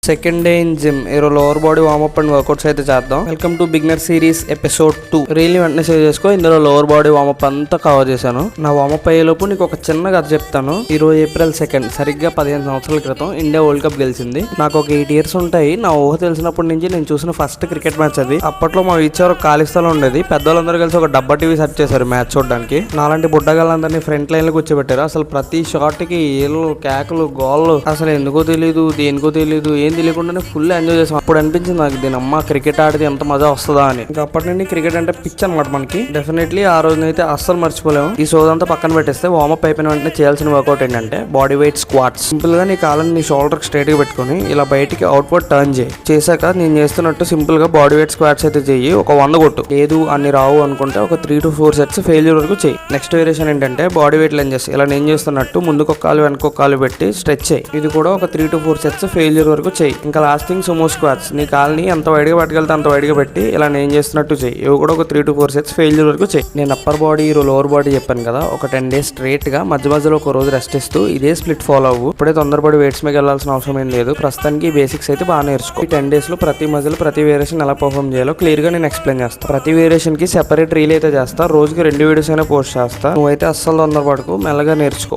Second day in gym. ఈరోజు lower body warmup and workouts అయితే చేద్దాం. Welcome to beginner series episode 2. Reel వెంటనే save చేసుకో. ఇందులో లోవర్ బాడీ వార్మప్ అంతా కవర్ చేశాను. నా వార్మప్ అయ్యేలోపు నీకు ఒక చిన్న కథ చెప్తాను. ఈ రోజు April 2 సరిగ్గా 15 సంవత్సరాల క్రితం ఇండియా వరల్డ్ కప్ గెలిచింది. నాకు ఒక 8 years ఉంటాయి. నా ఊహ తెలిసినప్పటి నుంచి నేను చూసిన ఫస్ట్ క్రికెట్ మ్యాచ్ అది. అప్పట్లో మా ఇచ్చారు ఖాళీ స్థలం ఉండేది. పెద్దవాళ్ళందరూ కలిసి ఒక డబ్బా టీవీ సెట్ చేశారు మ్యాచ్ చూడడానికి. నాలాంటి బుడ్డగాళ్ళందరినీ ఫ్రంట్ లైన్ లో కూర్చోబెట్టారు. అసలు ప్రతి షాట్ కి ఏళ్ళు కేకలు గోళ్ళు అసలు ఎందుకో తెలియదు, దేనికో తెలియదు, ఏం తెలియకుండానే ఫుల్ ఎంజాయ్ చేసాం. అప్పుడు అనిపించింది నాకు దీని అమ్మ క్రికెట్ ఆడితే ఎంత మజా వస్తుందా అని. ఇంకా అప్పటి నుండి క్రికెట్ అంటే పిచ్ అనమాట మనకి. డెఫినెట్లీ ఆ రోజునైతే అస్సలు మర్చిపోలేము. ఈ సోదంతా పక్కన పెట్టేస్తే వార్మప్ అయిపోయిన వెంటనే చేయాల్సిన వర్కౌట్ ఏంటంటే బాడీ వెయిట్ స్క్వాట్స్. సింపుల్ గా నీ కాళ్ళని నీ షోల్డర్ స్ట్రైట్ గా పెట్టుకుని ఇలా బయటికి అవుట్వర్డ్ టర్న్ చేయి. చేశాక నేను చేస్తున్నట్టు సింపుల్ గా బాడీ వెయిట్ స్క్వాట్స్ అయితే చెయ్యి. ఒక 100 కొట్టు. లేదు అన్ని రావు అనుకుంటే ఒక 3 to 4 sets ఫెయిల్యూర్ వరకు చెయ్యి. నెక్స్ట్ వేరియేషన్ ఏంటంటే బాడీ వెయిట్ లెంజెస్. ఇలా నేను చేస్తున్నట్టు ముందుకు ఒక కాలు వెనక కాలు పెట్టి స్ట్రెచ్ చేయి. ఇది కూడా ఒక 3 to 4 sets ఫెయిల్యూర్ వరకు చెయ్యి. ఇంకా లాస్ట్ థింగ్ సుమో స్క్వాట్స్. నీ కాల్ని ఎంత వైడ్గా పట్టుకెళ్తే అంత వైడ్గా పెట్టి ఇలా నేను చేస్తున్నట్టు చెయ్యి. ఇవి కూడా ఒక 3 to 4 sets ఫెయిల్యూర్ వరకు చెయ్యి. నేను అప్పర్ బాడీ లోవర్ బాడీ చెప్పాను కదా. ఒక 10 days స్ట్రైట్ గా మధ్య మధ్యలో ఒక రోజు రెస్ట్ ఇస్తూ ఇదే స్ప్లిట్ ఫాలో అవ్వు. ఇప్పుడే తొందరపడి వెయిట్స్ మీద వెళ్ళాల్సిన అవసరం ఏం లేదు. ప్రస్తుతానికి బేసిక్స్ అయితే బాగా నేర్చుకో. ఈ 10 days లో ప్రతి మధ్యలో ప్రతి వేరియేషన్ ఎలా పర్ఫామ్ చేయాలో క్లియర్ గా నేను ఎక్స్ప్లెయిన్ చేస్తాను. ప్రతి వేరియేషన్ కి సెపరేట్ రీల్ అయితే చేస్తా. రోజుకి 2 వీడియోస్ అయినా పోస్ట్ చేస్తా. నువ్వైతే అస్సలు తొందరపడకు, మెల్లగా నేర్చుకో.